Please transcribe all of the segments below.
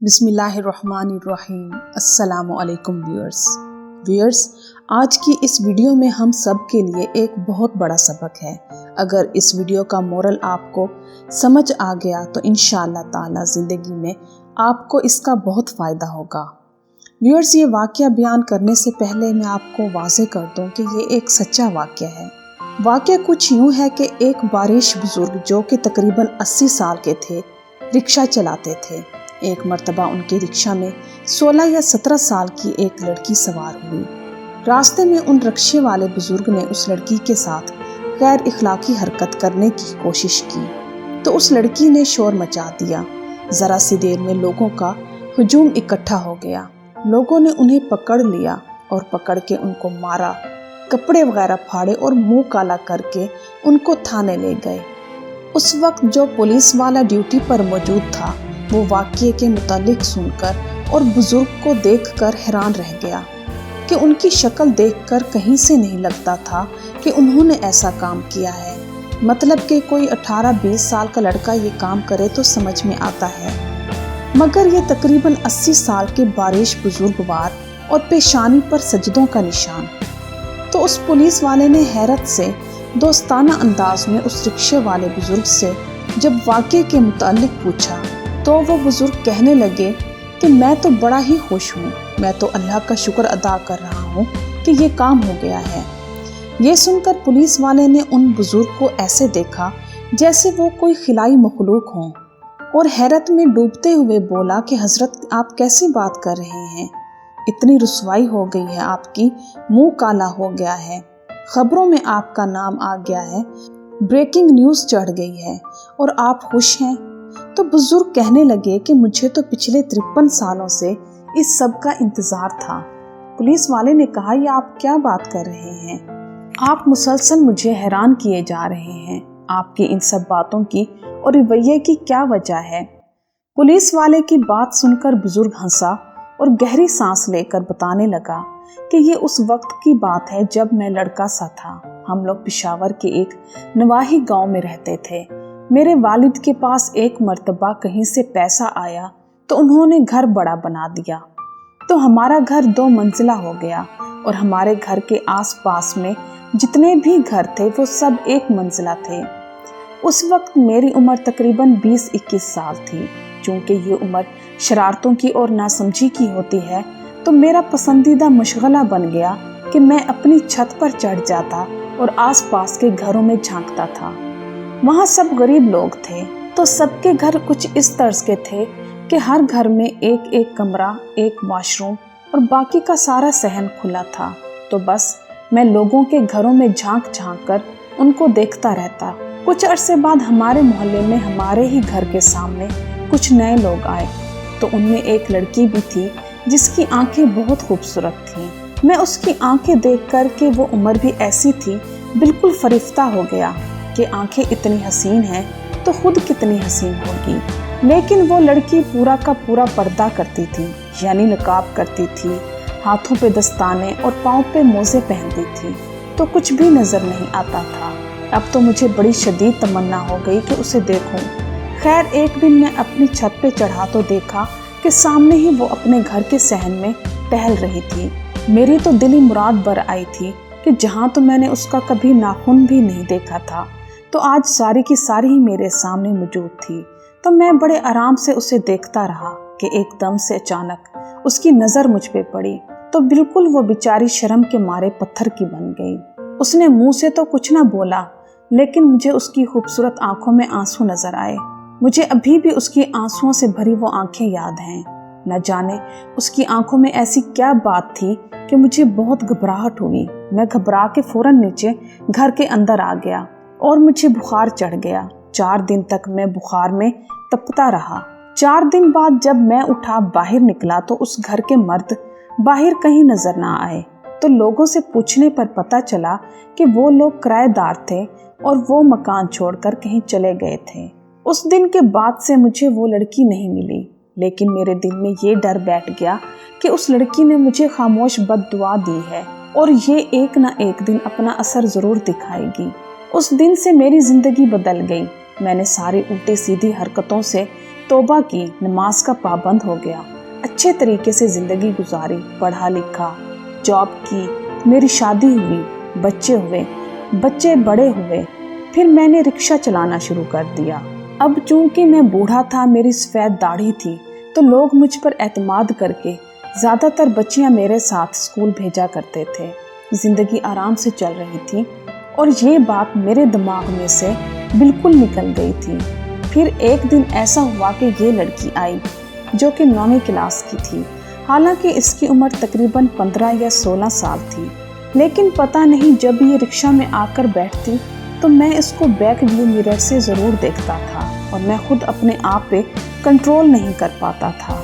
बिस्मिल्लाहिर्रहमानिर्रहीम। अस्सलामु अलैकुम व्यूअर्स, आज की इस वीडियो में हम सब के लिए एक बहुत बड़ा सबक है। अगर इस वीडियो का मोरल आपको समझ आ गया तो इंशाअल्लाह ताला ज़िंदगी में आपको इसका बहुत फ़ायदा होगा। व्यूअर्स, ये वाक़या बयान करने से पहले मैं आपको वाज़ेह कर दूं कि ये एक सच्चा वाक़या है। वाक़या कुछ यूँ है कि एक बारिश बुज़ुर्ग जो कि तकरीबन 80 साल के थे, रिक्शा चलाते थे। एक मर्तबा उनके रिक्शा में 16 या 17 साल की एक लड़की सवार हुई। रास्ते में उन रिक्शे वाले बुजुर्ग ने उस लड़की के साथ गैर इखलाकी हरकत करने की कोशिश की तो उस लड़की ने शोर मचा दिया। ज़रा सी देर में लोगों का हुजूम इकट्ठा हो गया। लोगों ने उन्हें पकड़ लिया और पकड़ के उनको मारा, कपड़े वगैरह फाड़े और मुंह काला करके उनको थाने ले गए। उस वक्त जो पुलिस वाला ड्यूटी पर मौजूद था वो वाक़ये के मुतालिक सुनकर और बुजुर्ग को देखकर हैरान रह गया कि उनकी शक्ल देखकर कहीं से नहीं लगता था कि उन्होंने ऐसा काम किया है। मतलब कि कोई 18-20 साल का लड़का ये काम करे तो समझ में आता है, मगर ये तकरीबन 80 साल के बारिश बुजुर्गवार और पेशानी पर सजदों का निशान। तो उस पुलिस वाले ने हैरत से दोस्ताना अंदाज में उस रिक्शे वाले बुजुर्ग से जब वाक़ये के मुतालिक पूछा तो वो बुजुर्ग कहने लगे कि मैं तो बड़ा ही खुश हूँ, मैं तो अल्लाह का शुक्र अदा कर रहा हूँ कि ये काम हो गया है। ये सुनकर पुलिस वाले ने उन बुजुर्ग को ऐसे देखा जैसे वो कोई खिलाई मखलूक हों और हैरत में डूबते हुए बोला कि हजरत, आप कैसी बात कर रहे हैं? इतनी रुसवाई हो गई है आपकी, मुंह काला हो गया है, खबरों में आपका नाम आ गया है, ब्रेकिंग न्यूज़ चढ़ गई है और आप खुश हैं? तो बुजुर्ग कहने लगे कि मुझे तो पिछले 53 सालों से इस सब का इंतजार था। पुलिस वाले ने कहा, ये आप क्या बात कर रहे हैं? आप मुसलसल मुझे हैरान किए जा रहे हैं। आपकी इन सब बातों की और रवैये की क्या वजह है? पुलिस वाले की बात सुनकर बुजुर्ग हंसा और गहरी सांस लेकर बताने लगा कि ये उस वक्त की बात है जब मैं लड़का सा था। हम लोग पेशावर के एक नवाही गांव में रहते थे। मेरे वालिद के पास एक मर्तबा कहीं से पैसा आया तो उन्होंने घर बड़ा बना दिया, तो हमारा घर 2 मंजिला हो गया और हमारे घर के आसपास में जितने भी घर थे वो सब 1 मंजिला थे। उस वक्त मेरी उम्र तकरीबन 20-21 साल थी। चूँकि ये उम्र शरारतों की और नासमझी की होती है तो मेरा पसंदीदा मशगला बन गया कि मैं अपनी छत पर चढ़ जाता और आसपास के घरों में झांकता था। वहाँ सब गरीब लोग थे तो सबके घर कुछ इस तर्ज के थे कि हर घर में एक कमरा, एक वॉशरूम और बाकी का सारा सहन खुला था। तो बस मैं लोगों के घरों में झांक कर उनको देखता रहता। कुछ अरसे बाद हमारे मोहल्ले में हमारे ही घर के सामने कुछ नए लोग आए तो उनमें एक लड़की भी थी जिसकी आंखें बहुत खूबसूरत थीं। मैं उसकी आंखें देख कर के वो उम्र भी ऐसी थी, बिल्कुल फरिफ्ता हो गया कि आंखें इतनी हसीन हैं तो खुद कितनी हसीन होगी। लेकिन वो लड़की पूरा का पूरा पर्दा करती थी, यानी नकाब करती थी, हाथों पे दस्ताने और पाँव पे मोज़े पहनती थी, तो कुछ भी नज़र नहीं आता था। अब तो मुझे बड़ी शदीद तमन्ना हो गई कि उसे देखूं। खैर, एक दिन मैं अपनी छत पे चढ़ा तो देखा कि सामने ही वो अपने घर के सहन में टहल रही थी। मेरी तो दिली मुराद बर आई थी कि जहाँ तो मैंने उसका कभी नाखून भी नहीं देखा था तो आज सारी की सारी ही मेरे सामने मौजूद थी। तो मैं बड़े आराम से उसे देखता रहा कि एकदम से अचानक उसकी नज़र मुझ पे पड़ी तो बिल्कुल वो बेचारी शर्म के मारे पत्थर की बन गई। उसने मुंह से तो कुछ ना बोला, लेकिन मुझे उसकी खूबसूरत आंखों में आंसू नजर आए। मुझे अभी भी उसकी आंसुओं से भरी वो आंखें याद हैं। न जाने उसकी आंखों में ऐसी क्या बात थी कि मुझे बहुत घबराहट हुई। मैं घबरा के फौरन नीचे घर के अंदर आ गया और मुझे बुखार चढ़ गया। 4 दिन तक मैं बुखार में तपता रहा। 4 दिन बाद जब मैं उठा बाहर निकला तो उस घर के मर्द बाहर कहीं नजर ना आए। तो लोगों से पूछने पर पता चला कि वो लोग किराएदार थे और वो मकान छोड़कर कहीं चले गए थे। उस दिन के बाद से मुझे वो लड़की नहीं मिली, लेकिन मेरे दिल में ये डर बैठ गया कि उस लड़की ने मुझे खामोश बद्दुआ दी है और ये एक ना एक दिन अपना असर जरूर दिखाएगी। उस दिन से मेरी जिंदगी बदल गई। मैंने सारी उल्टी सीधी हरकतों से तौबा की, नमाज का पाबंद हो गया, अच्छे तरीके से ज़िंदगी गुजारी, पढ़ा लिखा, जॉब की, मेरी शादी हुई, बच्चे हुए, बच्चे बड़े हुए, फिर मैंने रिक्शा चलाना शुरू कर दिया। अब चूंकि मैं बूढ़ा था, मेरी सफ़ेद दाढ़ी थी, तो लोग मुझ पर एतमाद करके ज़्यादातर बच्चियां मेरे साथ स्कूल भेजा करते थे। ज़िंदगी आराम से चल रही थी और ये बात मेरे दिमाग में से बिल्कुल निकल गई थी। फिर एक दिन ऐसा हुआ कि ये लड़की आई जो कि 9वीं क्लास की थी। हालांकि इसकी उम्र तकरीबन 15 या 16 साल थी, लेकिन पता नहीं जब ये रिक्शा में आकर बैठती तो मैं इसको बैक व्यू मिरर से ज़रूर देखता था और मैं खुद अपने आप पे कंट्रोल नहीं कर पाता था।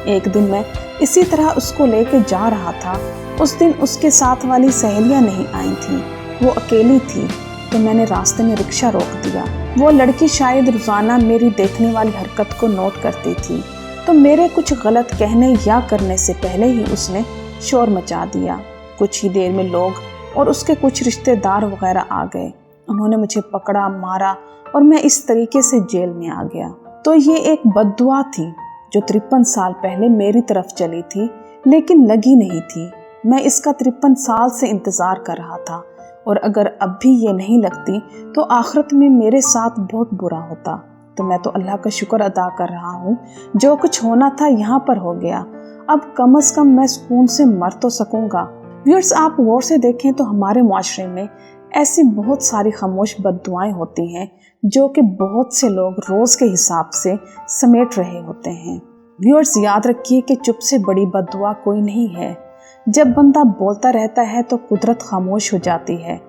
एक दिन मैं इसी तरह उसको लेके जा रहा था। उस दिन उसके साथ वाली सहेलियां नहीं आई थी, वो अकेली थी, तो मैंने रास्ते में रिक्शा रोक दिया। वो लड़की शायद रोज़ाना मेरी देखने वाली हरकत को नोट करती थी, तो मेरे कुछ गलत कहने या करने से पहले ही उसने शोर मचा दिया। कुछ ही देर में लोग और उसके कुछ रिश्तेदार वगैरह आ गए। उन्होंने मुझे पकड़ा, मारा और मैं इस तरीके से जेल में आ गया। तो ये एक बद्दुआ थी जो 53 साल पहले मेरी तरफ चली थी, लेकिन लगी नहीं थी। मैं इसका 53 साल से इंतज़ार कर रहा था और अगर अब भी ये नहीं लगती तो आखिरत में मेरे साथ बहुत बुरा होता। तो मैं तो अल्लाह का शुक्र अदा कर रहा हूँ, जो कुछ होना था यहाँ पर हो गया। अब कम से कम मैं सुकून से मर तो सकूँगा। व्यूअर्स, आप गौर से देखें तो हमारे माशरे में ऐसी बहुत सारी खामोश बद्दुआएं होती हैं जो कि बहुत से लोग रोज़ के हिसाब से समेट रहे होते हैं। व्यूअर्स, याद रखिए कि चुप से बड़ी बद्दुआ कोई नहीं है। जब बंदा बोलता रहता है तो कुदरत खामोश हो जाती है।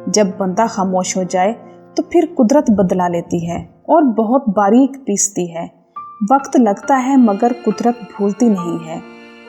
जब बंदा खामोश हो जाए तो फिर कुदरत बदला लेती है और बहुत बारीक पीसती है। वक्त लगता है मगर कुदरत भूलती नहीं है।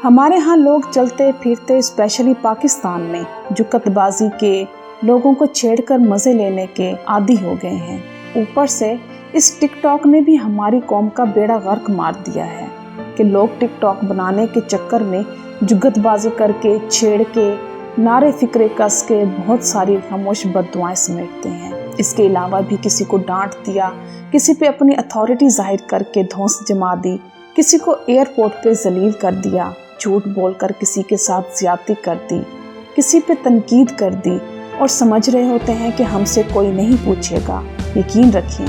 हमारे यहाँ लोग चलते फिरते, स्पेशली पाकिस्तान में, जुकतबाजी के, लोगों को छेड़कर मज़े लेने के आदी हो गए हैं। ऊपर से इस टिकटॉक ने भी हमारी कौम का बेड़ा गर्क मार दिया है कि लोग टिकटॉक बनाने के चक्कर में जुगतबाजी करके, छेड़ के, नारे फिक्रे कस के बहुत सारी खामोश बद्दुआएं समेटते हैं। इसके अलावा भी किसी को डांट दिया, किसी पे अपनी अथॉरिटी जाहिर करके धौंस जमा दी, किसी को एयरपोर्ट पे जलील कर दिया, झूठ बोलकर किसी के साथ ज्यादती कर दी, किसी पे तनकीद कर दी और समझ रहे होते हैं कि हमसे कोई नहीं पूछेगा। यकीन रखिए,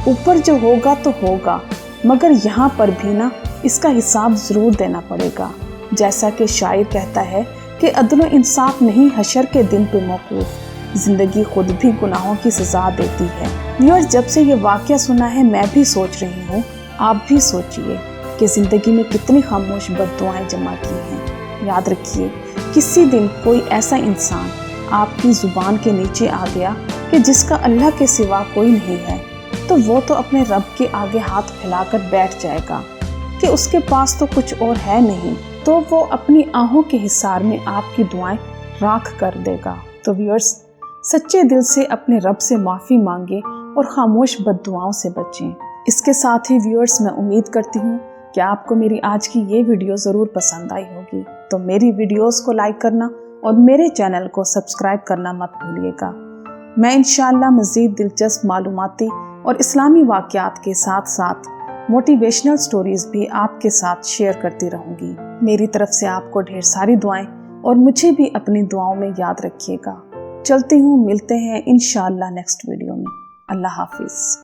ऊपर जो होगा तो होगा, मगर यहाँ पर भी ना इसका हिसाब ज़रूर देना पड़ेगा। जैसा कि शायर कहता है कि अदल इंसाफ नहीं हशर के दिन पे मौकूफ, ज़िंदगी खुद भी गुनाहों की सज़ा देती है। व्यूअर्स, जब से ये वाक़या सुना है मैं भी सोच रही हूँ, आप भी सोचिए कि ज़िंदगी में कितनी खामोश बद्दुआएं जमा की हैं। याद रखिए, किसी दिन कोई ऐसा इंसान आपकी ज़ुबान के नीचे आ गया कि जिसका अल्लाह के सिवा कोई नहीं है, तो वो तो अपने रब के आगे हाथ फैलाकर बैठ जाएगा कि उसके पास तो कुछ और है नहीं, तो वो अपनी आहों के हिसार में आपकी दुआएं राख कर देगा। तो व्यूअर्स, सच्चे दिल से अपने रब से माफ़ी मांगे और खामोश बद्दुआओं से बचें। इसके साथ ही व्यूअर्स, मैं उम्मीद करती हूँ कि आपको मेरी आज की ये वीडियो ज़रूर पसंद आई होगी। तो मेरी वीडियोस को लाइक करना और मेरे चैनल को सब्सक्राइब करना मत भूलिएगा। मैं इंशाअल्लाह मज़ीद दिलचस्प मालूमाती और इस्लामी वाक़यात के साथ साथ मोटिवेशनल स्टोरीज़ भी आपके साथ शेयर करती रहूँगी। मेरी तरफ से आपको ढेर सारी दुआएं और मुझे भी अपनी दुआओं में याद रखिएगा। चलती हूँ, मिलते हैं इंशाअल्लाह नेक्स्ट वीडियो में। अल्लाह हाफिज़।